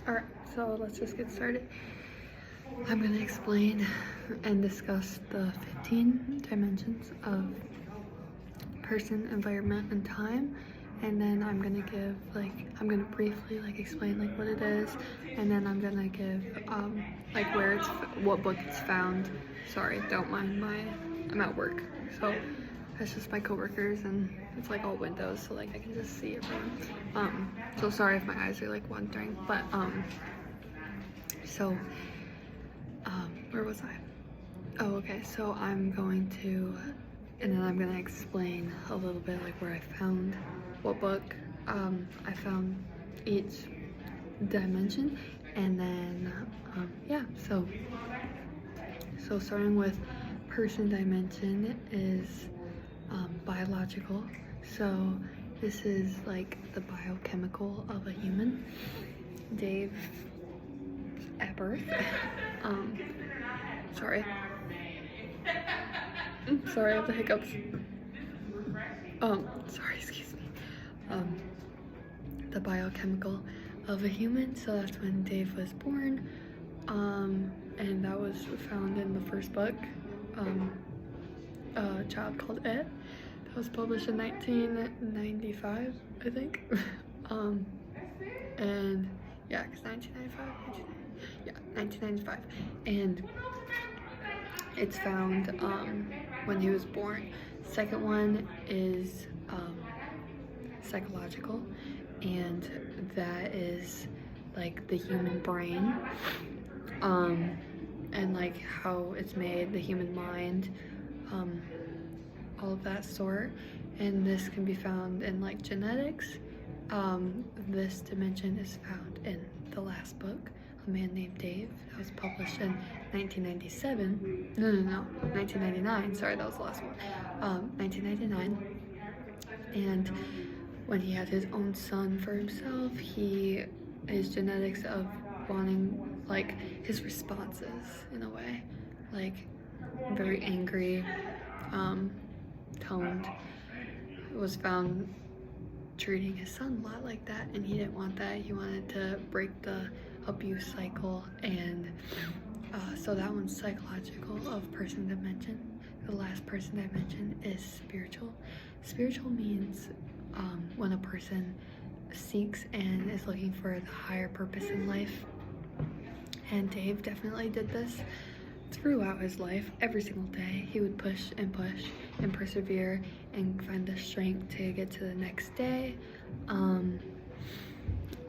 Alright, so let's just get started. I'm going to explain and discuss the 15 dimensions of person, environment, and time. And then I'm going to give, I'm going to briefly, explain, what it is. And then I'm going to give, what book it's found. Sorry, don't mind I'm at work. So that's just my coworkers, and it's all windows, so I can just see everyone. So sorry if my eyes are wandering, but where was I? Oh, okay, so I'm going to, and then I'm gonna explain a little bit where I found what book. I found each dimension, and then yeah, so starting with person dimension is biological. So this is the biochemical of a human. Dave at birth. Sorry. Sorry, I have the hiccups. Sorry, excuse me. The biochemical of a human. So that's when Dave was born. And that was found in the first book, A Child Called It. That was published in 1995, I think. And yeah, because 1995, and it's found when he was born. Second one is psychological, and that is the human brain, and how it's made, the human mind, all of that sort. And this can be found in genetics. This dimension is found in the last book, A Man Named Dave. That was published in 1997. No, 1999. Sorry, that was the last one. 1999. And when he had his own son for himself, his genetics of wanting, his responses, in a way, very angry, toned, was found treating his son a lot like that, and he didn't want that. He wanted to break the abuse cycle, and so that one's psychological of person dimension. The last person dimension is spiritual. Spiritual means when a person seeks and is looking for the higher purpose in life, and Dave definitely did this throughout his life. Every single day he would push and persevere and find the strength to get to the next day,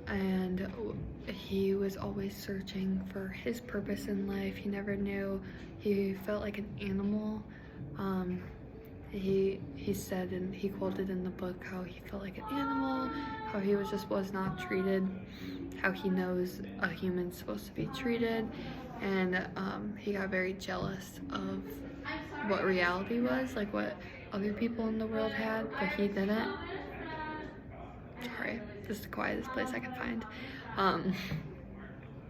and he was always searching for his purpose in life. He never knew. He felt like an animal. He said, and he quoted in the book, how he felt like an animal, how he was not treated how he knows a human's supposed to be treated. And he got very jealous of what reality was, what other people in the world had, but he didn't. Sorry, this is the quietest place I can find.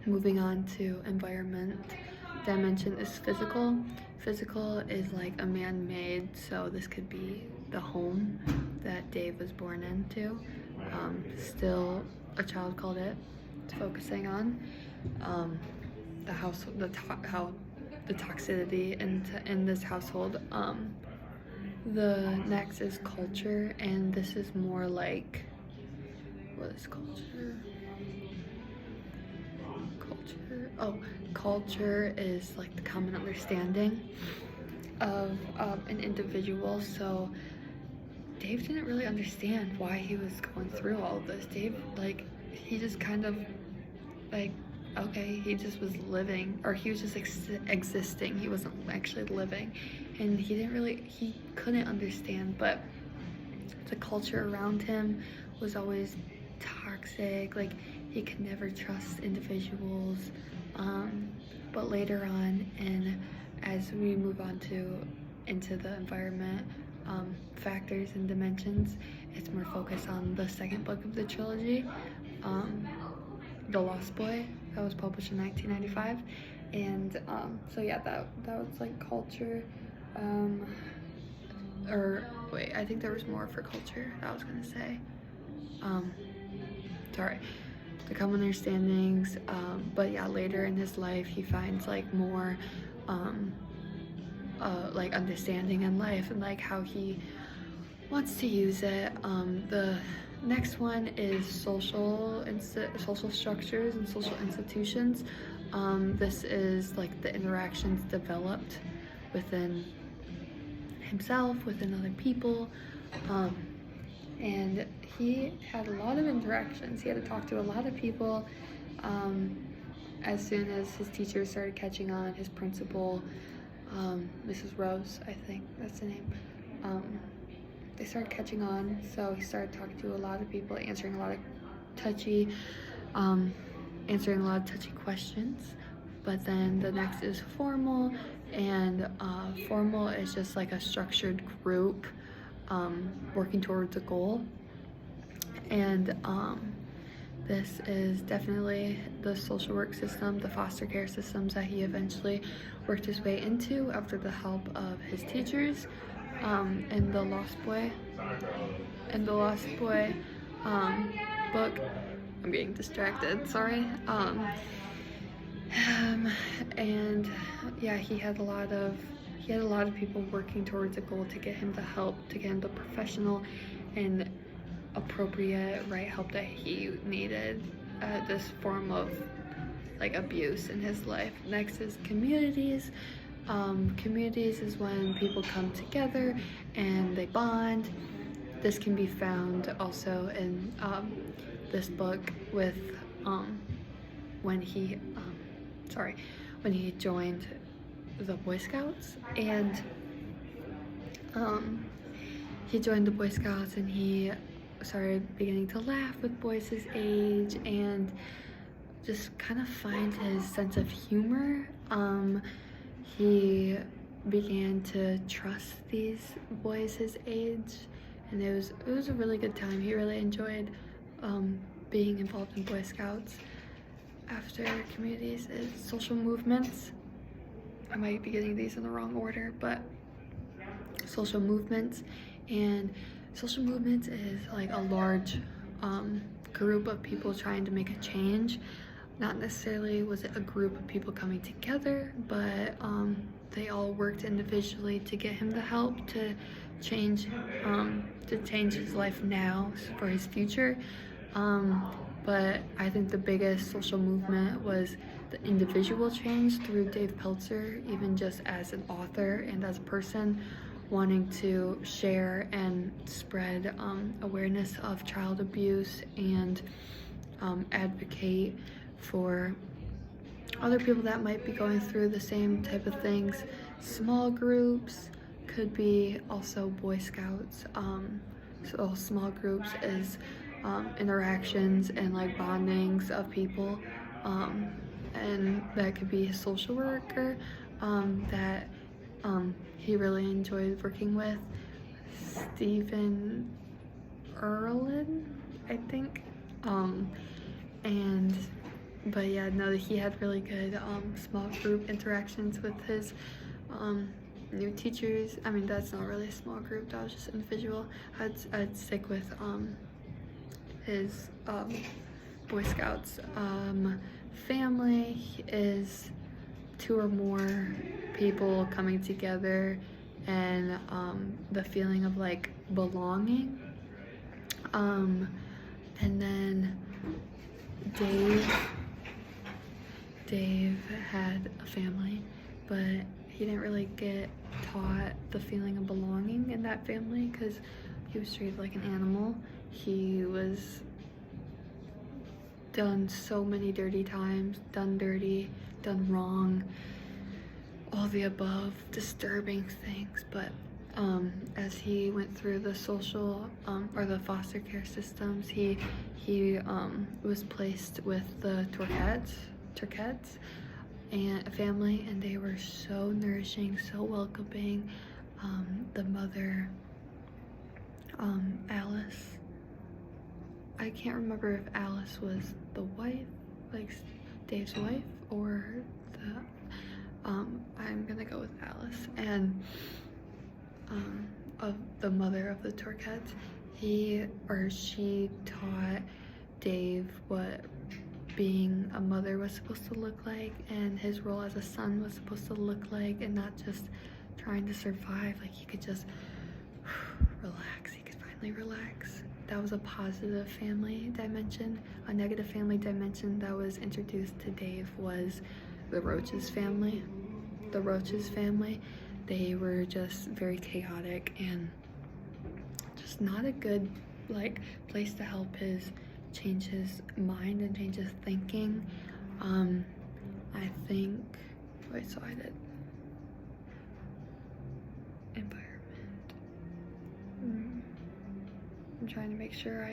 Moving on to environment dimension is physical. Physical is a man-made, so this could be the home that Dave was born into. Still A Child Called It. It's focusing on the household, the toxicity in this household. The next is culture, and this is more what is culture? Culture is the common understanding of an individual. So Dave didn't really understand why he was going through all of this. Dave, he just kind of okay, he just was living, or he was just existing. He wasn't actually living, and he couldn't understand. But the culture around him was always toxic. He could never trust individuals. But later on, and as we move on into the environment, factors and dimensions, it's more focused on the second book of the trilogy, The Lost Boy. That was published in 1995. And so yeah, that was culture. Or wait, I think there was more for culture that I was gonna say. Sorry. the common understandings, but yeah, later in his life he finds like more like understanding in life and like how he wants to use it. The next one is social structures and social institutions. This is like the interactions developed within himself, within other people, and he had a lot of interactions. He had to talk to a lot of people. As soon as his teachers started catching on, his principal, Mrs. Rose, I think that's the name, they started catching on, so he started talking to a lot of people, answering a lot of touchy questions. But then the next is formal, and formal is just like a structured group working towards a goal. And this is definitely the social work system, the foster care systems that he eventually worked his way into after the help of his teachers. In the Lost Boy book, I'm getting distracted, sorry. And yeah, he had a lot of people working towards a goal to get him the help, to get him the professional and appropriate right help that he needed this form of like abuse in his life. Next is communities. Communities is when people come together and they bond. This can be found also in this book with when he joined the Boy Scouts, and he joined the Boy Scouts and he started beginning to laugh with boys his age and just kind of find his sense of humor. He began to trust these boys his age, and it was a really good time. He really enjoyed being involved in Boy Scouts. After communities is social movements. I might be getting these in the wrong order, but social movements. And social movements is like a large group of people trying to make a change. Not necessarily was it a group of people coming together, but they all worked individually to get him the help to change his life now for his future. But I think the biggest social movement was the individual change through Dave Pelzer, even just as an author and as a person wanting to share and spread awareness of child abuse and advocate for other people that might be going through the same type of things. Small groups could be also Boy Scouts. So small groups is interactions and like bondings of people, and that could be a social worker that he really enjoyed working with, Stephen Erlin, I think. But yeah, no, he had really good small group interactions with his new teachers. I mean, that's not really a small group, that was just individual. I'd stick with his Boy Scouts. Family is two or more people coming together and the feeling of like belonging. And then Dave had a family, but he didn't really get taught the feeling of belonging in that family because he was treated like an animal. He was done so many dirty times, done dirty, done wrong, all the above disturbing things. But as he went through the social or the foster care systems, he was placed with the Turquettes and a family, and they were so nourishing, so welcoming. The mother, Alice, I can't remember if Alice was the wife, like Dave's wife, or the I'm gonna go with Alice. And of the mother of the Turquettes, he or she taught Dave what being a mother was supposed to look like, and his role as a son was supposed to look like, and not just trying to survive. Like, he could just relax. He could finally relax. That was a positive family dimension. A negative family dimension that was introduced to Dave was the Roach's family. The Roach's family, they were just very chaotic and just not a good like place to help change his mind and change his thinking. I think, wait, so I did environment. I'm trying to make sure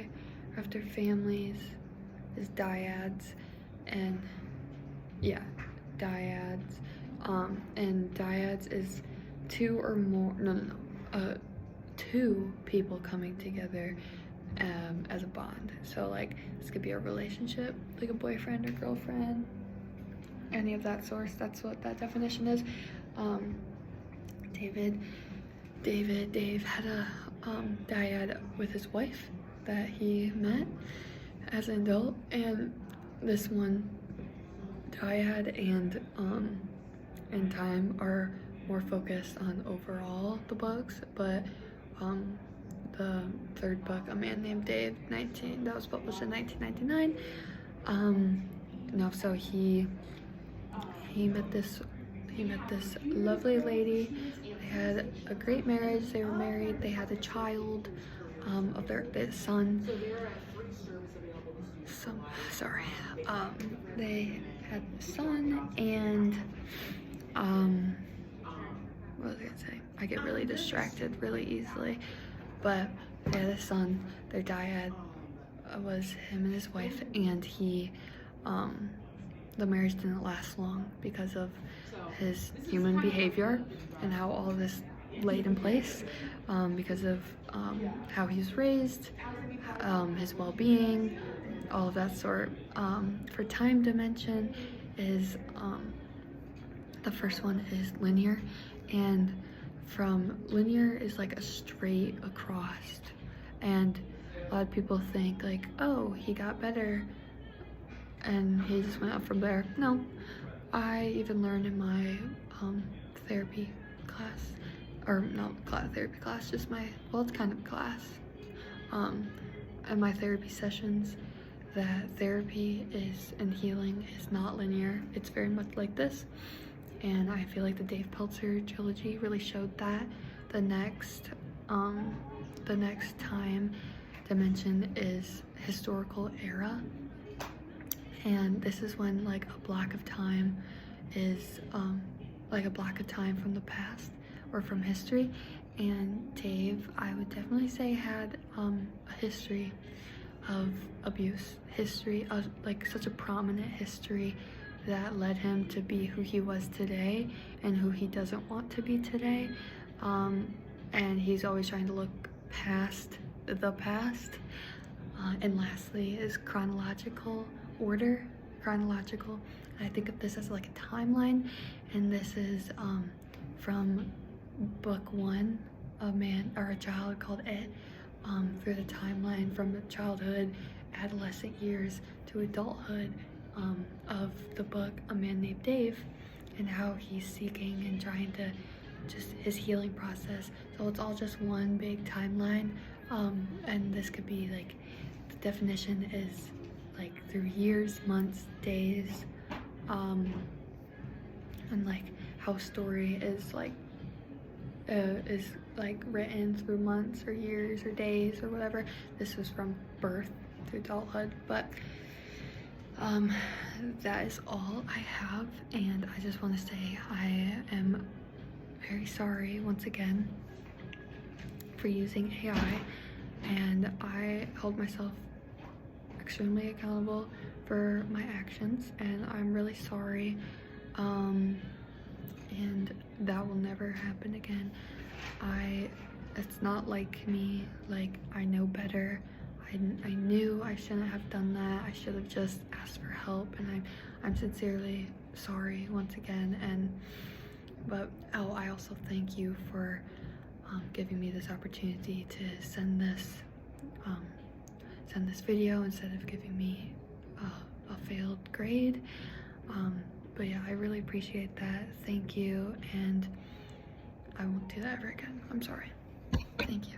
after families is dyads, and yeah, dyads. And dyads is two or more, two people coming together as a bond. So like, this could be a relationship, like a boyfriend or girlfriend, any of that source. That's what that definition is. Dave had a dyad with his wife that he met as an adult, and this one dyad and time are more focused on overall the books, but the third book, A Man Named Dave, that was published in 1999. So he met this lovely lady. They had a great marriage. They were married. They had a child of their son. They had a son, and what was I gonna say? I get really distracted really easily. But they had a son. Their dyad was him and his wife, and the marriage didn't last long because of his human behavior and how all of this laid in place, because of how he was raised, his well-being, all of that sort. For time dimension is the first one is linear, and from linear is like a straight across, and a lot of people think like, oh, he got better and he just went up from there. No, I even learned in my therapy class, or not therapy class, just it's kind of class, in my therapy sessions, that therapy and healing is not linear. It's very much like this. And I feel like the Dave Pelzer trilogy really showed that. The next time dimension is historical era, and this is when like a block of time is like a block of time from the past or from history. And Dave, I would definitely say, had a history of abuse, history of like such a prominent history that led him to be who he was today and who he doesn't want to be today. And he's always trying to look past the past. And lastly is chronological order. Chronological. I think of this as like a timeline, and this is from book 1, a child called It, through the timeline from childhood, adolescent years to adulthood, of the book A Man Named Dave, and how he's seeking and trying to just his healing process. So it's all just one big timeline, and this could be like, the definition is like through years, months, days, and like how story is like written through months or years or days or whatever. This was from birth to adulthood, but that is all I have, and I just want to say I am very sorry once again for using AI, and I hold myself extremely accountable for my actions, and I'm really sorry, and that will never happen again. It's not like me, like I know better. I knew I shouldn't have done that. I should have just asked for help, and I'm sincerely sorry once again. But I also thank you for giving me this opportunity to send this send this video instead of giving me a failed grade. But yeah, I really appreciate that. Thank you, and I won't do that ever again. I'm sorry. Thank you.